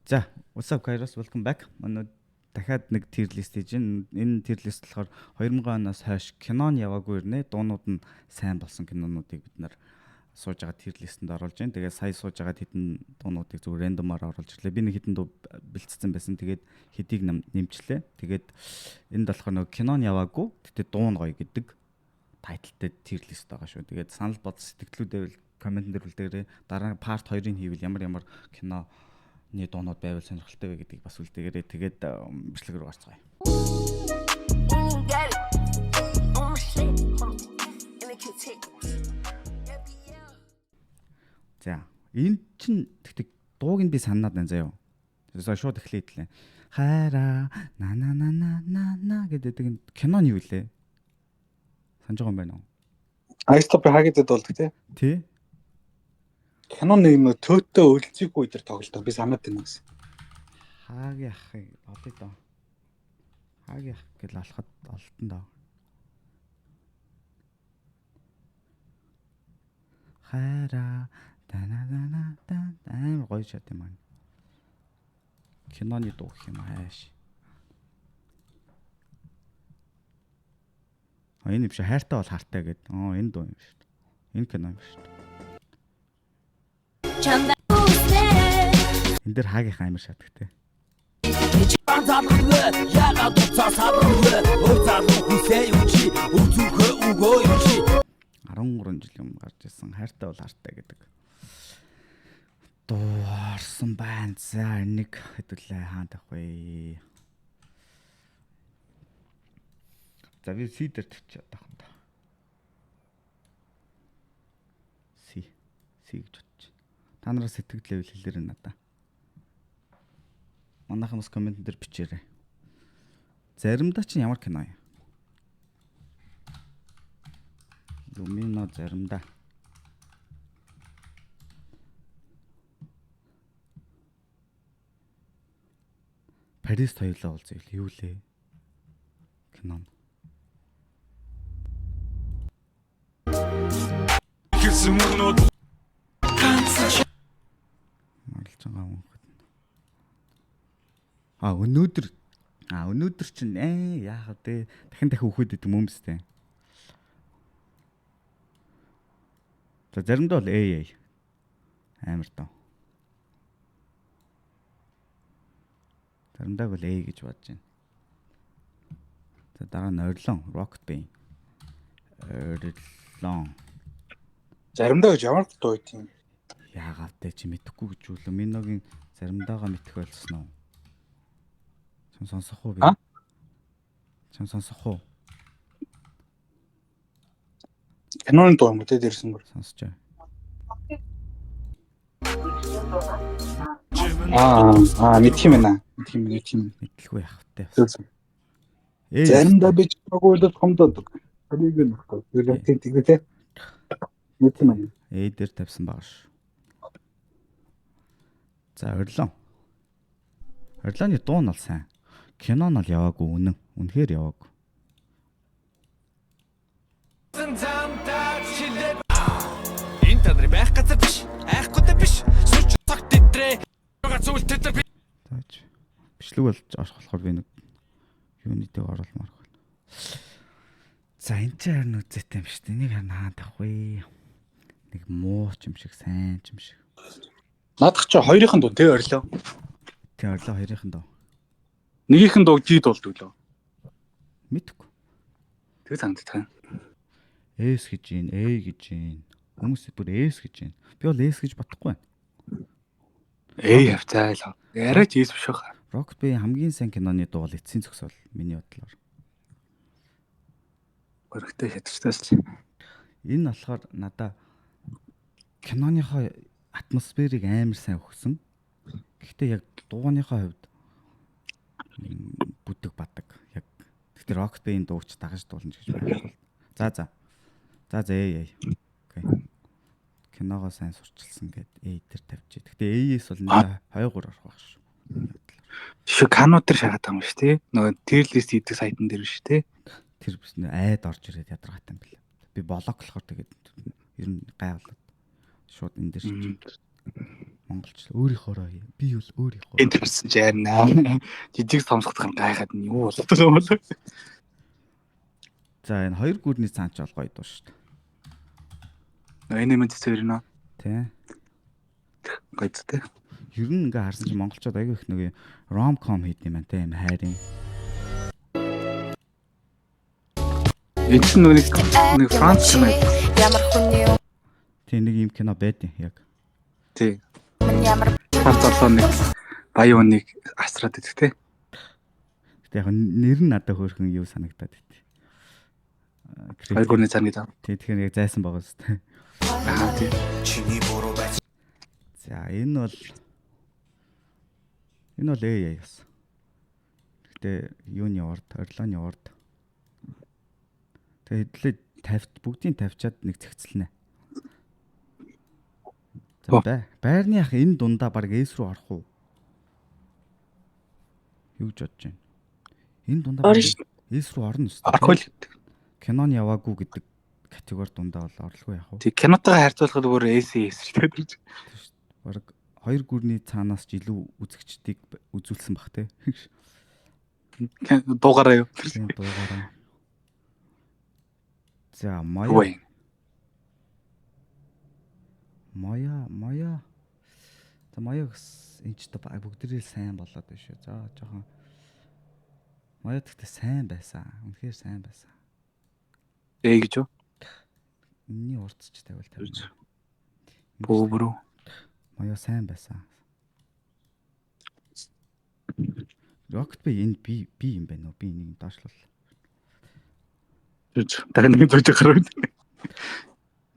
За, what's up Kairos, welcome back. Манай дахиад нэг tier list хийж байна. Энэ tier list болохоор 2000 оноос хойш кинон яваагүй ирнэ. Дуунууд нь сайн болсон кинонуудыг бид нар сууж байгаа tier list-энд оруулж байна. Тэгээд сая сууж байгаа хэдэн дуунуудыг зөв рандомаар оруулж ирлээ. Би нэг хэдэн дуу бэлтцсэн байсан. Тэгээд хэдийг нэмчлээ. Тэгээд энд болохоор нэг кинон яваагүй. Тэгтээ дуун гоё гэдэг тайлтай tier list байгаа шүү. Тэгээд санал бод сэтгэлдээ коммент дээр үлдээгээрэй. Дараа part 2-ыг хийвэл ямар кино нэг дуунууд байвал сонирхолтой вэ гэдгийг бас үлдээгээрэй. Тэгээд бичлэг рүү гарцгаая. За, энэ чинь тэгтэг дууг нь би санаад байна заяа. Тэрээс шууд эхлэе. Хайра на на на на на гэдэг киноны юу лээ? Санаж байгаа юм байна уу? Айстоп хаагээд болдог тий. Киноны юм төөтөө өлцөхгүй дээр тоглолтоо би санаад байна гэсэн. Хааг яах бодъё доо. Хааг яах гэл алхад олтон доо. Хайра танаа амар гоё шат юм аа. Киноны дуу гэх юм ааш. Энэ биш хайртай бол хартай гэд. Энэ дуу юм шүү дээ. Энэ кино юм шүү дээ. Энд дэр хаагийн амар шатгтэй. 13 жил юм гарч ирсэн хайртай бол хартай гэдэг. Дуу орсон байна. За нэг хэдүүлээ хаан тах вэ? За би C дээр төчөөд тах юм да. C гэж бодчих. Та нараа сэтгэлдээ хэлээрэй надаа. Манайхан бас коммент дээр бичээрэй. Заримдаа чинь ямар кино юм? Lumino заримдаа. Парис хоёулаа уулзъя. Юу лээ? Кино. Өнөөдөр чинь яах вэ? Дахин үхээд идэм юм өстэй. За заримдаа бол амар таа. Заримдаа бол гэж бодож байна. За дараа нь Орлон, Rocket Band. Орлон. Заримдаа гэж ямар дуу юм? Яагаад те чи мэдэхгүй гэж үлээ. Миногийн заримдаагаа мэдэх болсон уу? Сонсох уу би? Сонсох уу? Киноны дуу юм уу те дээрсэн бүр сонсож байна. Мэдх юм байна. Мэдлгүй яах вэ? Заримдаа би чагуулд хомдод. Тэрийг нь хэлээ те. Мэдх юм байна. Дээр тавьсан байгаа ш. За Орлон. Орлоны дуу нь бол сайн. Кино нь бол яваагүй үнэхээр яваагүй. Энэ таны байх газар биш. Айхгүй биш. Сүч цагт тэтрээ. Зүгээр тэтэр би. Тааж. Бичлэг болж болохоор би нэг юуны дэг оруулмаар байна. За энэ ч харин үзэтэй юм шүү дээ. Энийг хаана тавих вэ? Нэг муу ч юм шиг, сайн ч юм шиг. Наадах чи хоёрын дуу те Орлоо. Тэ Орлоо хоёрын дуу. Нэгийнхэн дуу G болдог лөө. Мэдхгүй. Тэгээ санагддаг. S гэж юм, A гэж юм. Хүмүүс бүр S гэж юм. Би бол S гэж бодохгүй байна. Явцаа л. Яриач S биш баха. Rocket Band хамгийн сайн киноны дуу бол эцсийн зогсоол миний бодлоор. Өргөтэй шатчихтаас. Энэ болохоор надаа киноныхоо атмосферыг амар сайн өгсөн. Гэхдээ яг дууныхоо хувьд бүдэг бадаг. Яг тэгэхээр Rocket Band дууч дагаж дуулна гэж байна. За. Окей. Киногоо сайн сурчилсан гэд дээр тавьчих. Гэхдээ AS бол нэг 2-3 орох байх шүү. Шүү кано дээр шахаад байгаа юм шүү тий. Нөгөө tier list хийдэг сайтн дээр шүү тий. Тэр биш нэ айд орж ирээд ядаргаатай юм бэлээ. Би блоклохоор тэгээд ер нь гайвлаад шууд энэ дээр шиж. Монголч өөрийнхоороо би бол өөрийнхөө. энэ төрсөн ч яарна. Жижиг сонсох гайхаад нь юу болоод юм бол. За энэ хоёр гүрний цаанч бол гоё дуу шүү дээ. Энэ юм цэцэрнэ. Тэ. Гоё зү. Ер нь ингээ харсан чинь монголчууд аягүй их нэг rom-com хийд юм байна те, юм хайрын. Энэ ч нэг Франц кино. Ямар хүний юм Тэ нэг юм кино байдیں۔ Яг. Тий. ямар Франц орлоо нэг баян хүнийг асраад идэх те. Гэтэ яг нэр нь надад хөөрхөн юу санагдаад байт. Хоёр гүрний цааны даа. Тэ тэгэхээр яг зайсан байгаа шүү дээ. Аа тий. Чиний буруу байж. За энэ бол AI яс. Гэтэ юуны урд, орилооны урд. Тэгээд хэдлээ бүгдийг тавьчаад нэг зэгцэлнэ. За байрны ах энэ дундаа баг эс рүү орох уу? Юу гэж бодож байна? Энэ дундаа эс рүү орно шүү дээ. Орох үл. Кинон яваагүй гэдэг категори дундаа бол орлого яах вэ? Тий кинотойгоо харьцуулахад бүр AC эсрэлтэй. Бараг хоёр гүрний цаанаас ч илүү үзэгчдийг үзүүлсэн бах те. Дуугараа юу? Тийм дуугараа. За Ой. Мая. За мая энэ ч бүгдээрээ сайн болоод байна шүү. За жоохон мая гэхдээ сайн байсан. Үнэхээр сайн байсан. Гэж юу? Энэний урдч тавил тавил. Бөөрөө. Мая сайн байсан. Rocket би энэ би юм байна уу? Би энийг доошлол. Дахин нэг зүйж гарав.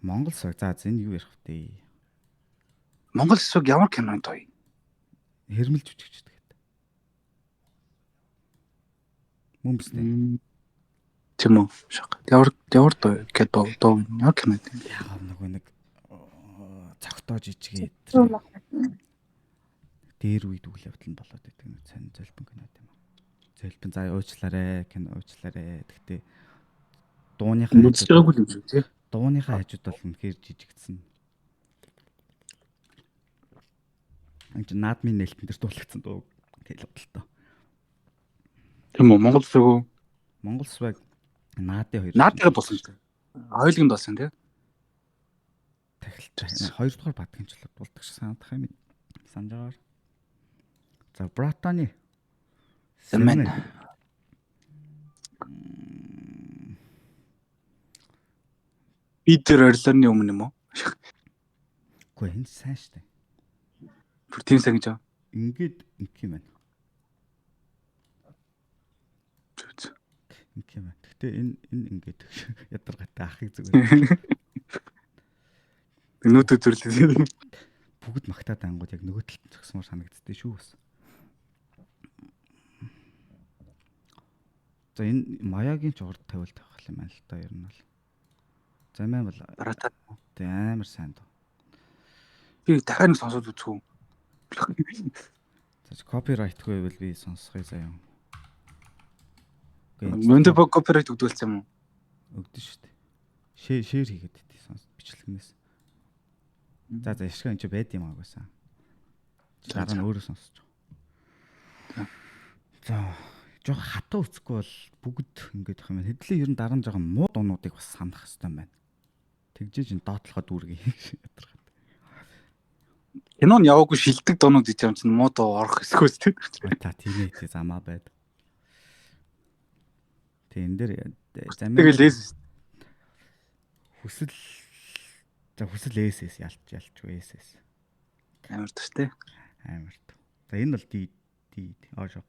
Монгол сог. За энэ юу ярих вэ? Монгол сог ямар кинонд тоё? Хэрмэлж үчигчдэг гэдэг. Мөн биз дээ. Тийм үү? Ямар доо ямар кино? Яа нэг цогтоо жижиг дээр үед үйл явдал нь болоод байдаг нэг сонь золбин кино юм аа. Золбин заа уучлаарай, кино уучлаарай. Гэхдээ дууныхаа үзэж байгаагүй юм шиг тий. Дууныхаа хажууд бол үнэхээр жижигдсэн. Энд наадмын нээлтэн дээр дуулагдсан дуу тэл бодлоо. Тийм үү? Монгол сог. Монгол swag наадын хоёр. Наадыг болсон тий. Хоёулынд болсон тий. Тахилч. Хоёрдугаар бадгинчлал дуулдаг шиг санагдах юм. Санжаар. За Братаны. Сэмэн. Бид орилооны өмнө юм уу? Үгүй энэ сайн штэ. Бүр тийм сайн гэж аа. Ингээд юм байна. Ингээд юм байна. Гэтэ энэ ингээд ядаргатай ахыг зүгээр. Нүүтэ зүрлээ. Бүгд магтаад ангууд яг нөгөө талд зогсмоор санагддээ шүү бас. За энэ маягийн ч урд тавил тавих юм байна л да ер нь бол. За мэн бол Барата. Тэ амар сайн дуу. Би дахиад нэг сонсоод үзэх үү? За копирайтгүй байвал би сонсхой заяа. Мөндөр бог копирайт өгдөлцсөн юм уу? Өгдөн шүү дээ. Шеэр хийгээд байдгийг сонс бичлэгнээс. За яшгаа энэ ч байд юм аагүйсан. Дараа нь өөрөө сонсож байгаа. За жоо хатаа үцэхгүй бол бүгд ингэж их юм байна. Хэдлээ ер нь дараа нь жоохон муу дуунуудыг бас санах хэрэгтэй байна. Тэгжээж ин доотлохоо дүүргий ядаргаад. Кинон яваагүй шилдэг дуунууд гэж юм чинь муу дуу орох эсхөөс тийм. Та тийм ээ замаа байд. Тэн дээр замаа. Тэгэл лээс. Хүсэл ээсээс ялчгүй ээсээс. Амар төстэй. Амар. За энэ бол ди аашог.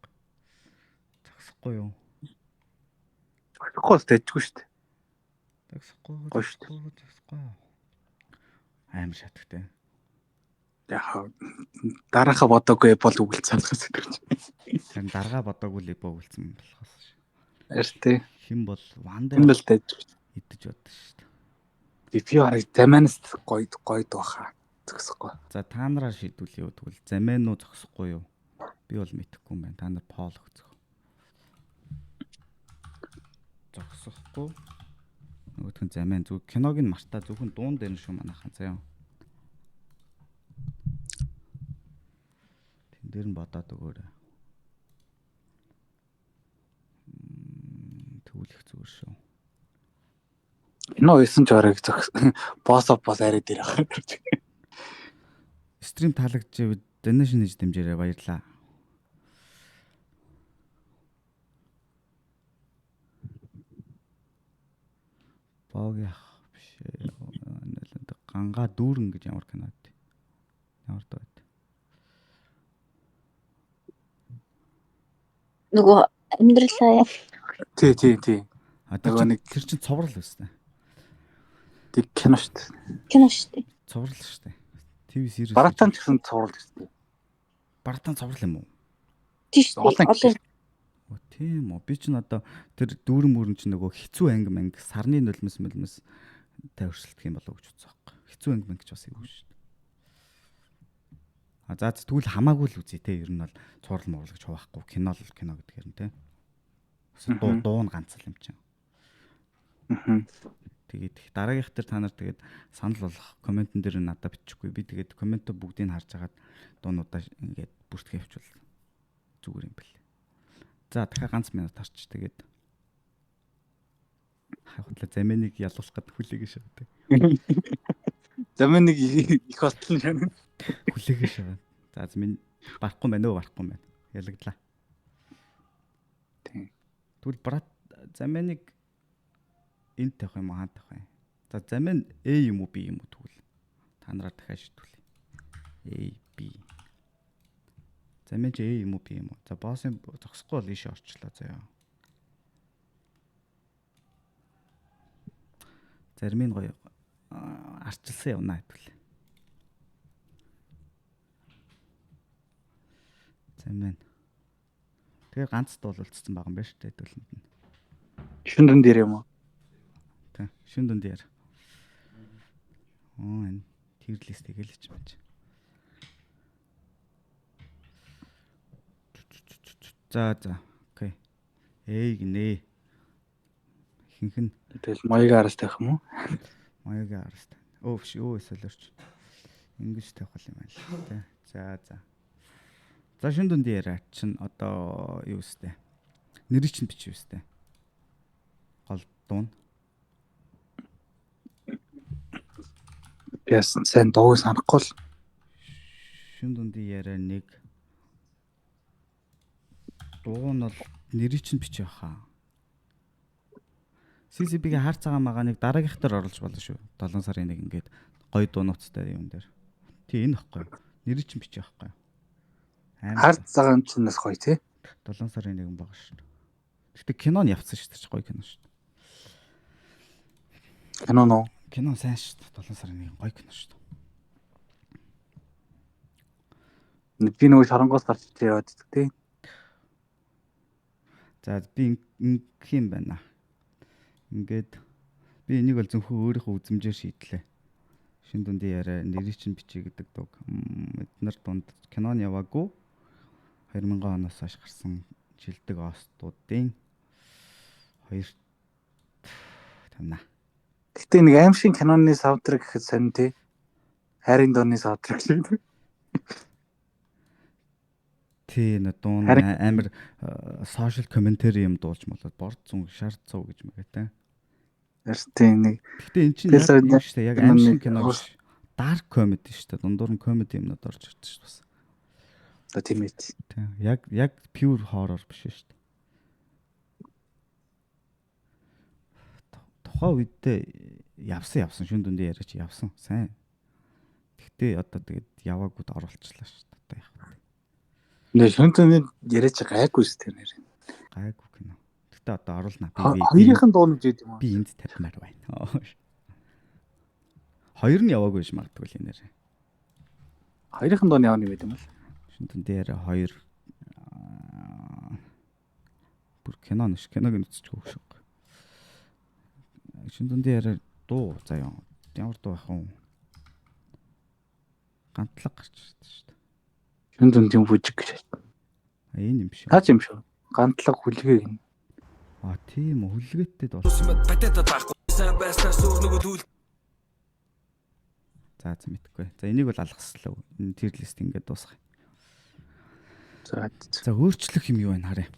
Зогсохгүй юу? Зогсохгүй тэжгүй шүү дээ. Зогсохгүй. Амар шатгтай. Яг дарааха бодоогүй бол үгэлц салгаас гэж. Харин даргаа бодоогүй л бөөгөлцсөн болохоос шүү. Арьстэй. Хэн бол ванда Энэ л тэжгүй. идэж бодсон шүү дээ. Би хараг заманаас гойд баха. Зогсохгүй. За та нараа шийдвэл юу тэгвэл замэн уу зогсохгүй юу? Би бол мэдэхгүй юм байна. Та нар пол өгцөх. Зогсохгүй. Нөгөөх нь замэн зүг киног нь мартаа зөвхөн дуун дээр нь шүү манайхан заяа. Дээр нь бодоод өгөөрэй. Тэгвэл их зүгээр шүү. Кино 9 ч оройг босс арай дээр авах. Стрим таалагдж donation хийж дэмжээрэй, баярлаа. Бог яах биш. Гангаа дүүрэн гэж ямар кино вэ? Ямар доо вэ? Нөгөө амьдралаа Тий. Тэр чинь цоврал байсан. Тэг кино шүү дээ. кино шүү дээ. Цоврал шүү дээ. ТV series. Баратан ч гэсэн цуврал шүү дээ. Баратан цоврал юм уу? Тийш дээ. Олон Тийм үү. Би ч одоо тэр дүүрэн мөрөн чинь нөгөө хэцүү анги сарны нулимс тавьршилдах юм болов уу гэж бодсон байхгүй. Хэцүү анги гэж бас юу шүү дээ. За тэгвэл хамаагүй л үзье те. Ер нь бол цуврал муурлах гэж хуваахгүй. Кино гэдгээр нь те. Дуу нь ганц л юм чинь. Тэгээд дараагийнх дээр та нар тэгээд санал болгох комментэн дээр надад бичихгүй. Би тэгээд комментоо бүгдийг харж агаад дуунуудаа ингээд бүртгэж явуул зүгээр юм бэл. За дахиад ганц минут харч тэгээд хавтла замэныг ялуулах гэдэг хүлээгээ шавдаг. Замэныг их болтол шана. Хүлээгээ шаваа. За минь барахгүй байна уу? Ялагдлаа. Тийм. Тэгвэл брат замэныг энд тавих юм уу хаан тавих юм. За замэн A юм уу B юм уу тэгвэл та нараа дахиад шийдвүлээ. A B. Замэн чи A юм уу B юм уу? За боссын зогсохгүй бол ийшээ орчлоо заяа. Зарим нь гоё арчилсан явна хэвлээ. Замэн. Тэгээ ганц дуул үлдсэн байгаа юм байна шүү дээ төлөнд нь. Шүндэн дээр юм уу? Шин дүн дээр. Энэ tier list тэгэлж байна. За. Окей. Гинэ. Хинхэн Тэгэл маягаар араас тавих юм уу? маягийн араас. Солиорч. Ингэж тавих юм байна л тэ. За. За шин дүн дээр чинь одоо юу өстэй. Нэрийг чинь бичиж өстэй. Гол дуун. Яасан сайн дууг санахгүй л. Шин дүндийн яриа нэг дуу нь бол нэрийг чинь бичиж явахаа. CCB-гийн хар цагаан магааныг дараагийнх дээр оруулж болно шүү. 7 сарын 1 ингээд гоё дуунуудтай юм дээр. Тий энэ баггүй. Нэрийг чинь бичиж явахгүй. Хар цагаан чинь бас гоё тий. 7 сарын 1 байгаа шүү. Гэтэ кино нь явцсан шүү дээ. Гоё кино шүү. Кино нөө. Кино сайн шүү. 7 сарын 1 гоё кино шүү. Би нөгөө шоронгоос гарч яваад идэх тий. За би ингэх юм байна. Ингээд би энийг бол зөвхөн өөрийнхөө үзмжээр шийдлээ. Шин дүндийн яриа нэрийг чинь бичиж гэдэг дуу. Эднэр дунд кинон яваагүй 2000 оноос хойш гарсан жилдэг остуудын 2 тамна. Гэтэ нэг аимшиг киноны саундтрек гэхэд сонь тий. Хайрын дооны саундтрек шиг. Тий нэ дуун амар сошиал комментари юм дуулж болоод борд зүүн шар цуу гэж мэгээтэй. Ярстай нэг. Гэтэ эн чинь яг шүү дээ. Яг аимшиг кино биш. Dark comedy шүү дээ. Дундуур нь comedy юмнууд орж ирдэг шүү бас. Одоо тийм ээ. Тий. Яг pure horror биш шүү дээ. Тухайн үедээ явсан шин дүндээ яриач явсан. Сайн. Гэтэ одоо тэгээд яваагүйд оруулчлаа шүү дээ. Одоо яг. Нэ шүнтэн яриач гайгүй шүү дээ нэр. Гайгүй кино. Гэтэ одоо оруулнаа. Хоёрын дуу нь жид юм аа. Би энд тавьмаар байна. Хоёр нь яваагүй ш магадгүй л нэр. Хоёрын дуу нь явна юм байт юм л. Шүнтэн дээр хоёр бүр кино нэш киног үзчихгүй шүү. Шүнтэн дээр дуу заяа. Ямар дуу байх вэ? Гантлаг гарч ирсэн шүү дээ. Шүнтэн тийм бүжиг гэж. Энэ юм шүү. Хаач юм шүү. Гантлаг хүлгээ гин. Тийм үү хүлгээтэй дуу. Батата таахгүй сайн байснаа сүр нөгөө дүүл. За мэдхгүй. За энийг бол алгаслаа. Энэ tier list ингээд дуусгая. За өөрчлөх юм юу байна харъя.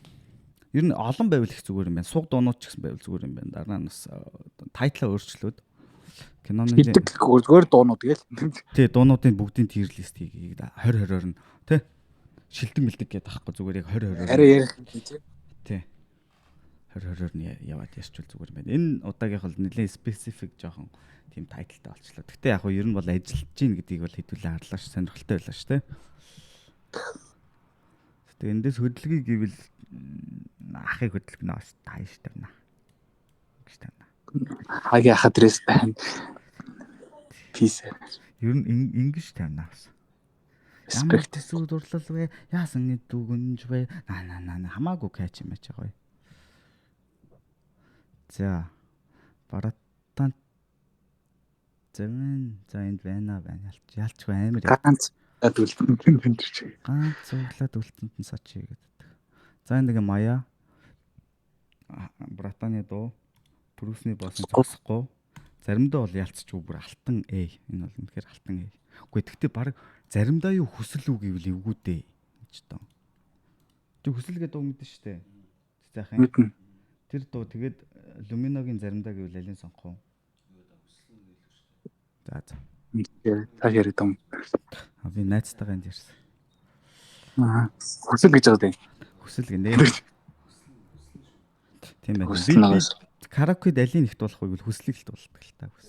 Ер нь олон байвал их зүгээр юм байна. Суг дуунууд ч гэсэн байвал зүгээр юм байна. Дараа нь бас тайтлаа өөрчлөөд киноны Хитэг зүгээр дуунууд гээл. тий дуунуудын бүгдийн тир лист хийгээд 2020-оор нь тий шилдэг мэлдэг гэдэг аахгүй зүгээр яг 2020-оор Арай ярих тий. тий 2020-оор нь яваад ярьчвал зүгээр юм байна. Энэ удаагийнх бол нэлээд специфик жоохон тийм тайтлтай болчихлоо. Гэхдээ яг хөө ер нь бол ажиллаж гин гэдгийг бол хэдүүлээ харлаа ш сонирхолтой байлаа ш тий. Тэгээ эндээс хөдөлгөй гэвэл ахыг хөдөлгөнө бас тааш тавина. Гэж тавина. Хагийн хадрес байна. Пис. Ер нь ингэж тавина бас. Ямар төсөв дурлал вэ? Яасан дүгнж вэ? Наа хамаагүй кач юм аач гоё. За баратан зэмэн за энд байна ялчгүй амар Ганц үлдэн тэнэрч. ганц цуглаад үлдэнд нь сочи гэдэг. За энэ нэг маяа братаны дуу Брюсний болсон зогсохгүй. Заримдаа бол ялцчихгүй бүр алтан энэ бол үнэхээр алтан Үгүй гэхдээ баг заримдаа юу хүсэл үг гэвэл эвгүй дээ гэж тоо. Тэг хүсэл гэдэг үг мэдэн штэ. Цэцайхан. Мэднэ. Тэр дуу тэгээд Люминогийн заримдаа гэвэл алин сонгох уу? За. Цааш яриад юм. Би найзтайгаа энд ярьсан. Хүсэл гэж байгаа дээ. Хүсэл гинэ. Тийм байна. Би караокед алийг ихт болох вэ гэвэл хүслийг л дуулдаг л та хүс.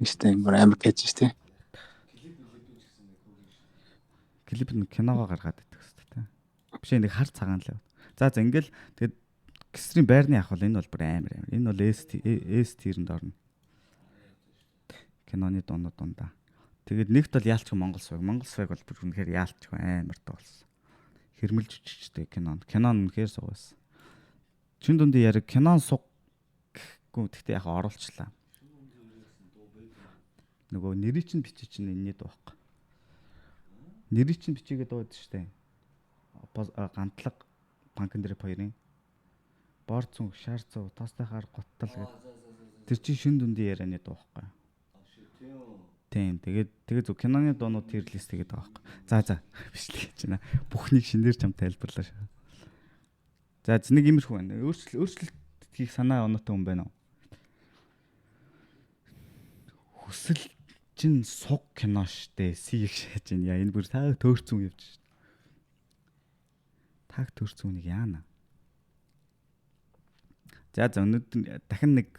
Истэ амар кэж штэ. Клип нь киногоо гаргаад байдаг хэвчээ. Биш нэг хар цагаан л. За ингээл тэгээд гистрийн байрны ах бол энэ бол бүр амар. Энэ бол S тирэнд орно. Киноны дуунууд дундаа. Тэгээд нэгт бол яалч Монгол сваг. Монгол сваг бол бүр үнэхээр яалч амар тоолсон. Хэрмэлж өччтэй кинон. Кинон үнэхээр суугаас. Чин дундын яриг кинон суг гэхгүй гэхдээ яг оруулчлаа. Нөгөө нэрийг чинь бичиж чинь энэний дуу байхгүй. Нэрийг чинь бичигээд дууд штэ. Гантлаг банкн дээр хоёрын бор цүн шар цуу тастай хар готтал гэдэг. Тэр чинь шин дүндийн ярианы дуу байхгүй. Тийм тэгээд зөв киноны дуунууд тир лист гэдэг байгаа байхгүй. За бичлэг гэж байна. Бүхнийг шинээр чам тайлбарлаа шээ. За нэг иймэрхүү байна. Өөрчлөлт хийх санаа оноотой хүн байна уу? Хүсэл чин суг кино штэ. Сийг шааж байна. Яа энэ бүр таг төөрцөн явж штэ. Таг төөрцөнийг яана. За өнөөдөр дахин нэг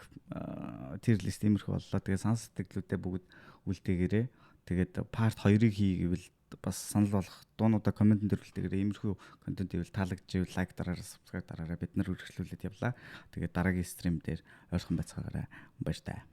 тир лист иймэрхүү боллоо. Тэгээ санссэтгэлүүдээ бүгд үлдээгээрээ. Тэгээд part 2-ыг хий гэвэл бас санал болох дуунуудаа комментэн дээр үлдээгээрээ иймэрхүү контент ивэл таалагдчихвэл лайк дараарай, subscribe дараарай бид нар үргэлжлүүлээд явлаа. Тэгээд дараагийн стрим дээр ойрхон байцгаагаарай. Баяр таа.